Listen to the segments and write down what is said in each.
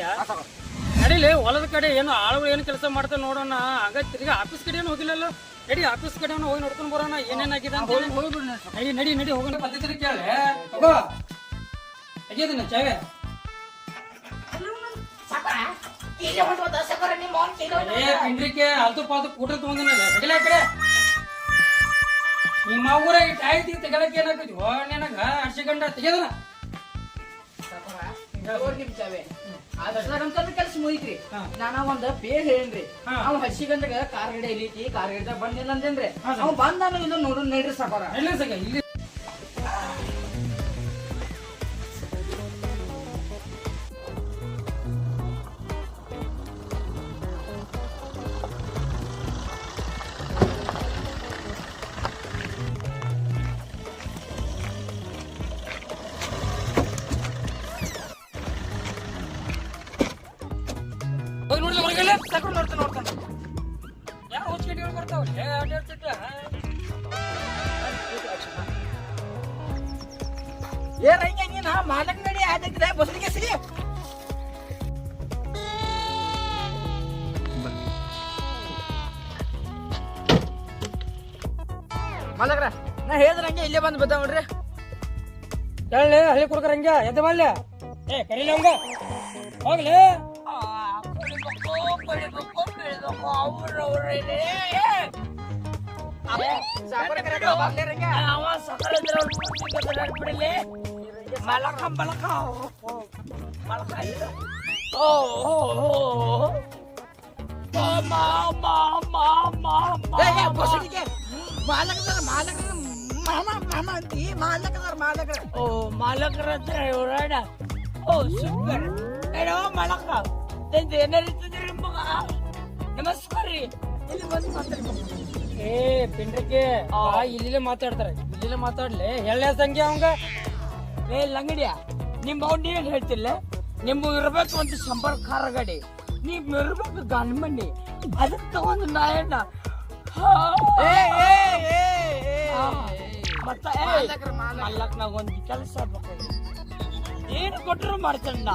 ರಂಗ್ಯ ನಡಿಲಿ ಹೊಲದ ಕಡೆ ಏನು ಆಳುಗಳು ಏನು ಕೆಲಸ ಮಾಡ್ತಾ ನೋಡೋಣ ಹಂಗ ತಿರ್ಗಿ ಆಫೀಸ್ ಕಡೆ ಏನು ಹೋಗಿಲ್ಲಲ್ಲ ನಡಿ ಆಫೀಸ್ ಕಡೆ ಹೋಗಿ ನೋಡ್ಕೊಂಡ್ ಬರೋಣ ಏನೇನಾಗಿದೆ ಅಂತ ನಡಿ ನಡಿ ನಡಿ ಹೋಗೋಣ ಪದ್ಧತಿ ಕೇಳಿ ಹೋಗೋ ಅದೇದಿನ ಚಾವೆ ಪಿಂಡ್ರಿಕೆ ಅಲ್ತು ಪಾಲ್ತು ಕೂಟ ತಗೊಂಡಿನ ಕಡೆ ನಿಮ್ಮ ಊರಾಗ ಕಾಯ್ತಿ ತೆಗಲಕ್ಕೆ ಏನಾಗ್ತೈತಿ ಹೋ ನನಗ ಅರ್ಸಿ ಗಂಡ ತೆಗೆದನ ಕೆಲಸ ಮುಗಿತ್ರಿ ನಾನ ಒಂದ್ ಪೇರ್ ಹೇಳೇನ್ರಿ ಅವ್ ಹಸಿ ಗಂಡಗ ಕಾರ್ ಗಡೆ ಇಲ್ಲಿತಿ ಕಾರ್ ಗಡೆ ಬಂದಿಲ್ಲ ಅಂತೇನ್ರಿ ಅವ್ ಬಂದ ಇದು ನೋಡು ನಡ್ರಿ ಸಾಕಾರ ಇಲ್ಲಿ ಮಾಲಕ್ ನಡಿ ಆದ್ರೆ ಬಸ್ಲಿಗೆ ಸಿಗಿ ಮಾಲಕ್ರ ನಾ ಹೇಳಿದ್ರಂಗೆ ಇಲ್ಲೇ ಬಂದ್ ಬದ್ದ ನೋಡ್ರಿ ಹೇಳಿ ಹಳ್ಳಿ ಕುಡ್ಕರಂಗ ಎದ್ದ ಮಾಡ್ಲಿ ಏ ಕರೀಲಿ ಅವಂಗ ಹೋಗ್ಲಿ ಮಲಕ ಮಲಕ ಮಲಕ ಮಾಲಕರ ಹತ್ರ ಇವರಾಡ ಓ ಸೂಪರ್ ಏನೋ ಮಲಕ ಏನಾರಿರ್ತದ್ರಿ ಮಗ ನಮಸ್ಕಾರ ರೀ ಇಲ್ಲಿ ಬಂದು ಮಾತಾಡ್ಬೇಕು ಏ ಪಿಂಡ್ರಿಕೆ ಇಲ್ಲೇ ಮಾತಾಡ್ತಾರೆ ಇಲ್ಲೇ ಮಾತಾಡ್ಲಿ ಎಳ್ಳೆ ಸಂಖ್ಯೆ ಅವಂಗ ಏ ಲಂಗಡಿಯ ನಿಮ್ಮ ಅವ್ನ ಏನ್ ಹೇಳ್ತಿಲ್ಲ ನಿಮ್ಗೆ ಇರ್ಬೇಕು ಒಂದು ಸಂಪರ್ಕಾರ ಗಾಡಿ ನೀವ್ ಇರ್ಬೇಕು ಗನ್ಮಣ್ಣಿ ಅದನ್ನ ತಗೊಂಡು ನಾಯಣ್ಣ ಮತ್ತ ಮಲ್ಲಕ್ನಾಗ ಒಂದು ಕೆಲಸ ಏನು ಕೊಟ್ಟರು ಮಾಡ್ತಣ್ಣ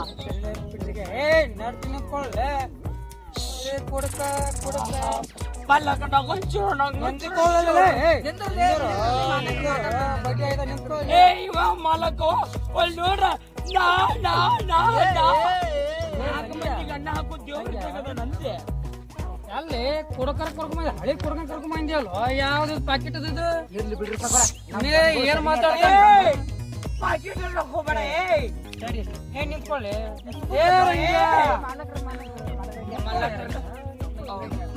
ಏ ನಡ್ತೀನಿ ಕೊಳ್ಳೆ ಕೊಡಕ ಕೊಡಕ ಮಲ್ಲಕ್ನಾಗ ಒಂಚೂರು ಏ ಇವ ಮಾಲಕ ಒಳ್ ನೋಡ್ರ ನಾ ನಾ ನಾ ಅಣ್ಣ ಹಾಕೋ ದೇವ್ರ ನಂತೆ ಅಲ್ಲಿ ಕೊಡಕರ ಕರ್ಕೊಂಬಂದ ಹಳಿ ಕೊಡಕನ್ ಕರ್ಕೊಂಬಂದ್ಯಲ್ವ ಯಾವ್ದು ಪ್ಯಾಕೆಟ್ ಅದು ಇರ್ಲಿ ಬಿಡ್ರಿ ಸಾಕಾರ ಏನ್ ಮಾತಾಡ್ತ ಪಾಕೆಟ್ ಹೋಗ್ಬೇಡ ಸರಿ ಹೇ ನಿಂತ್ಕೊಳ್ಳಿ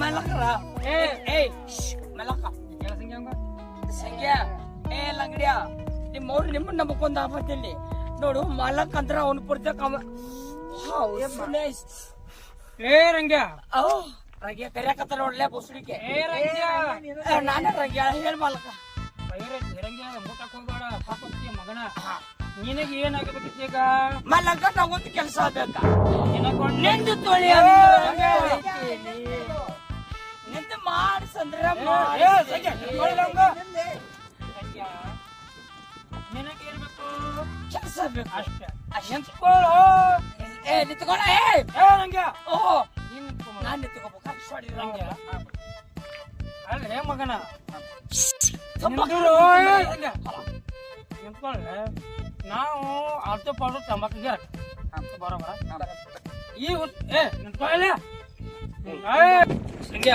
ಮಲಕರ ಮಲಕ ಸಂಖ್ಯಾ ಏ ಲಂಗಡಿಯ ನಿಮ್ಮವ್ರು ನಿಮ್ಮನ್ನ ನಂಬಕೊಂಡ್ ಆಪತ್ತಿಲ್ಲಿ ನೋಡು ಮಲಕ್ ಅಂದ್ರ ಅವ್ನು ಪುರ್ತಕ ಏ ರಂಗ್ಯ ರಂಗ್ಯ ಕರಿಯಾಕತ್ತ ನೋಡ್ಲೆ ಬುಸ್ಡಿಕೆ ಏ ರಂಗ್ಯ ನಾನೇ ರಂಗ್ಯ ಹೇಳ್ ಮಲಕ ರಂಗ್ಯ ಊಟಕ್ಕೆ ಹೋಗ್ಬೇಡ ಪಾಪಕ್ಕೆ ಮಗನ ನಿನಗೆ ಏನಾಗಬೇಕಿತ್ತು ಈಗ ಮಲಕ ನಾವೊಂದು ಕೆಲಸ ಆಗ್ಬೇಕ ನಿಂದು ತೊಳಿ ನಿಂದು ಮಾಡ್ಸಂದ್ರ ನಿನಗೇನ್ಬೇಕು ಕೆಲಸ ಬೇಕು ಅಷ್ಟೇ ನಿಂತ್ಕೊಳ್ಳೋ ಏ ನಿಂತ್ಕೊಳ್ಳ ಏ ರಂಗ್ಯ ಓಹೋ ನೀನ್ ನಾನ್ ನಿಂತ್ಕೋಬೇಕು ರಂಗ್ಯ ಅಲ್ಲೇ ಮಗನ ನಿಂತ್ಕೊಳ್ಳೆ ನಾವು ಅರ್ಧ ಪಾಡು ತಂಬಾಕಿಗೆ ಬರೋಬರ ಈ ಏ ನಿಂತ್ಕೊಳ್ಳೆ ರಂಗ್ಯ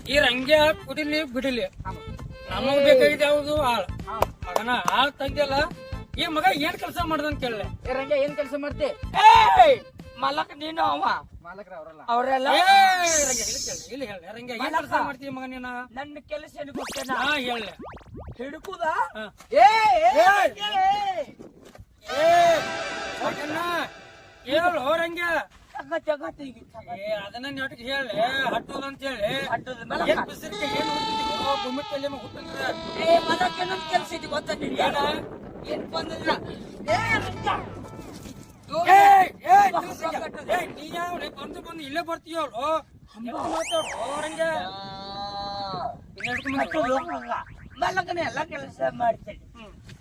ಈ ರಂಗ್ಯ ಕುಡಿಲಿ ಬಿಡಿಲಿ ನಮಗ್ ಬೇಕಾಗಿದೆ ಯಾವ್ದು ಹಾಳು ಮಗನ ಹಾಳು ತಂದಿಲ್ಲ ಈ ಮಗ ಏನ್ ಕೆಲಸ ಮಾಡ್ದಂತ ಕೇಳಲೆ ರಂಗ ಏನ್ ಕೆಲಸ ಮಾಡ್ತಿ ಮಲಕ್ ನೀನು ಅವ ಮಾಲಕ್ರ ಅವರೆಲ್ಲ ಇಲ್ಲಿ ಹೇಳ ರಂಗ್ಯ ಏನ್ ಕೆಲಸ ಮಾಡ್ತೀವಿ ಮಗ ನೀನ ನನ್ನ ಕೆಲಸ ಏನು ಗೊತ್ತೇನ ಹೇಳ ಹಿಡ್ಕುದ ಹೇಳು ರಂಗ್ಯ ಜಗತ್ತಿಗೆ ಅದನ್ನ ನೆಟ್ಟಿಗೆ ಹೇಳಿ ಹಟ್ಟೋದು ಅಂತ ಹೇಳಿ ಏನ್ ಬಿಸಿಲಿಗೆ ಏನು ಗುಮ್ಮಿಟ್ಟಲ್ಲಿ ಹುಟ್ಟಂದ್ರ ಮಲಕ್ಕೆ ನನ್ನ ಕೆಲಸ ಇದೆ ಗೊತ್ತ ಏನ್ ಬಂದಿದ್ರ ನೀ ಯಾವ ಬಂದು ಬಂದು ಇಲ್ಲೇ ಬರ್ತೀಯೋ ಮಾತಾಡೋರಂಗ ಮಲಕನ ಎಲ್ಲ ಕೆಲಸ ಮಾಡ್ತೇನೆ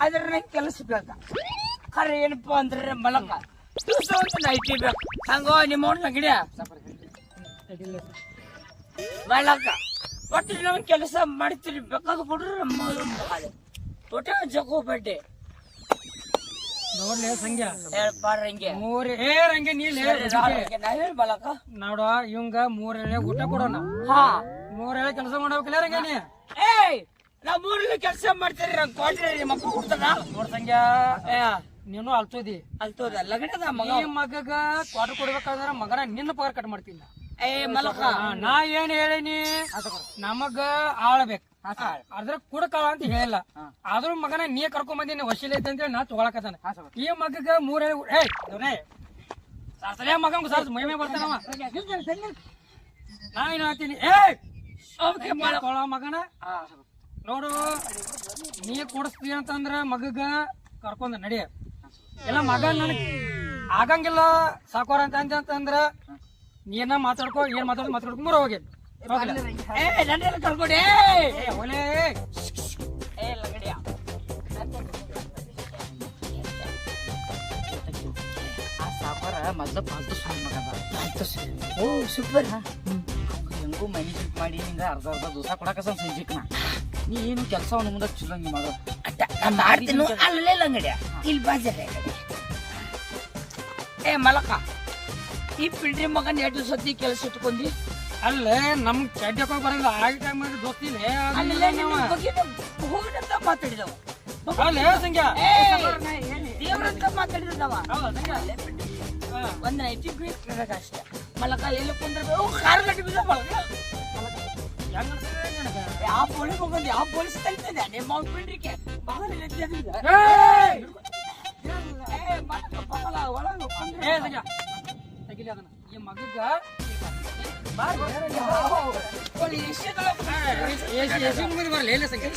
ಆದ್ರೆ ನಂಗೆ ಕೆಲಸ ಬೇಕ ಖರೆ ಏನಪ್ಪಾ ಅಂದ್ರೆ ಮಲಕ ದಿವಸ ಒಂದು ನೈಟಿ ಬೇಕು ಹಂಗೋ ನಿಮ್ಮ ಅವ್ನ ಅಂಗಡಿಯ ಮಾಡ್ಲಾಕ ಒಟ್ಟು ನಮ್ಗೆ ಕೆಲಸ ಮಾಡ್ತೀರಿ ಬೇಕಾದ ಕೊಡ್ರಿ ನಮ್ಮ ಒಟ್ಟೆ ಜಗೋಬೇಡ್ಡೆ ನೋಡ್ಲಿ ಸಂಖ್ಯಾ ರಂಗೆ ರಂಗೆ ನೀಲ್ ನಾ ಹೇಳಿ ಬಾಲಕ ನೋಡ ಇವಂಗ 3 ಎಳೆ ಊಟ ಕೊಡೋಣ ಹಾ 3 ಎಳೆ ಕೆಲಸ ಮಾಡ್ಬೇಕಿಲ್ಲ ರಂಗೆ ನೀ ಏಯ್ ನಾ 3 ಕೆಲಸ ಮಾಡ್ತೀರಿ ನಂಗೆ ಕೊಡ್ರಿ ನಿಮ್ಮ ಅಪ್ಪ ಕೊಡ್ತಾನ ನೋಡ್ ಸಂಖ್ಯಾ ನೀನು ಅಲ್ತೋದಿ ಅಲ್ತೋದ ಲಗಣದ ಮಗ ಈ ಮಗಗ ಕ್ವಾರ್ಟರ್ ಕೊಡ್ಬೇಕಾದ್ರ ಮಗನ ನಿನ್ನ ಪಗಾರ ಕಟ್ ಮಾಡ್ತೀನಿ ಏ ಮಲಕ ನಾ ಏನ್ ಹೇಳೀನಿ ನಮಗ ಆಳ್ಬೇಕು ಅದ್ರ ಕುಡಕಾಳ ಅಂತ ಹೇಳಿಲ್ಲ ಆದ್ರೂ ಮಗನ ನೀ ಕರ್ಕೊಂಡ್ ಬಂದಿ ವಶೀಲ ಐತೆ ಅಂತ ಹೇಳಿ ನಾ ತಗೊಳಕತ್ತಾನ ಈ ಮಗಗ 3 ಎಳೆ ಮಗ ಸಾರ್ ಮೈಮೆ ಬರ್ತಾನವ ನಾ ಏನ್ ಹೇಳ್ತೀನಿ ಮಗನ ನೋಡು ನೀ ಕೊಡಿಸ್ತೀಯ ಅಂತಂದ್ರ ಮಗಗ ಕರ್ಕೊಂಡ ನಡಿ ಇಲ್ಲ ಮಗ ನನಗ್ ಆಗಂಗಿಲ್ಲ ಸಾಕೋರ ಅಂತಂದ್ರ ನೀನ ಮಾತಾಡ್ಕೋ ಏನ್ ಮಾತಾಡ್ಕೊ ಮೂರ ಹೋಗಿ ಕರ್ಕೊಡಿ ಸಾಕೋರ ಮೊದ್ಲು ಪಾಲ್ತು ಸುಳ್ಳು ಮಗದ ಓ ಸೂಪರ್ ಹೆಂಗೂ ಮನಿ ಶಿಫ್ಟ್ ಮಾಡಿ ಹಿಂಗ ಅರ್ಧ ದಿವಸ ಕೊಡಕ ಸಂಜಿಕ್ನ ನೀ ಏನು ಕೆಲಸ ಅವನ ಮುಂದೆ ಚಲೋ ನೀ ಮಾಡೋ ಮಾಡ್ತೀನಿ ಅಲ್ಲೇ ಅಂಗಡಿಯ ಇಲ್ಲಿ ಬಾಜಾರ ಏ ಮಲಕ ಈ ಪಿಂಡ್ರಿ ಮಗನ್ 2 ಸತಿ ಕೆಲಸ ಇಟ್ಕೊಂಡಿ ಅಲ್ಲೇ ನಮ್ ಚಡ್ಡಕ ಬರಂಗ ಆಗ ಟೈಮ್ ದೋಸ್ತಿಲ್ಲ ಹೋಗಂತ ಮಾತಾಡಿದವ ಅಲ್ಲೇ ಸಂಖ್ಯಾ ದೇವ್ರಂತ ಮಾತಾಡಿದವ ಒಂದ್ ನೈಟಿ ಅಷ್ಟೇ ಮಲಕ ಎಲ್ಲಿ ಕುಂದ್ರಬೇಕು ಕಾರ್ ಗಟ್ಟಿ ಬಿದ್ದ ಮಲಕ ಯಾವ ಪೊಲೀಸ್ ಹೋಗಂದು ಯಾವ ಪೊಲೀಸ್ ತಲ್ತಿದೆ ನಿಮ್ಮ ಪಿಂಡ್ರಿಕೆ ಈ ಮಗಗ ಬರ್ಲಿ ಸಂಖ್ಯೆ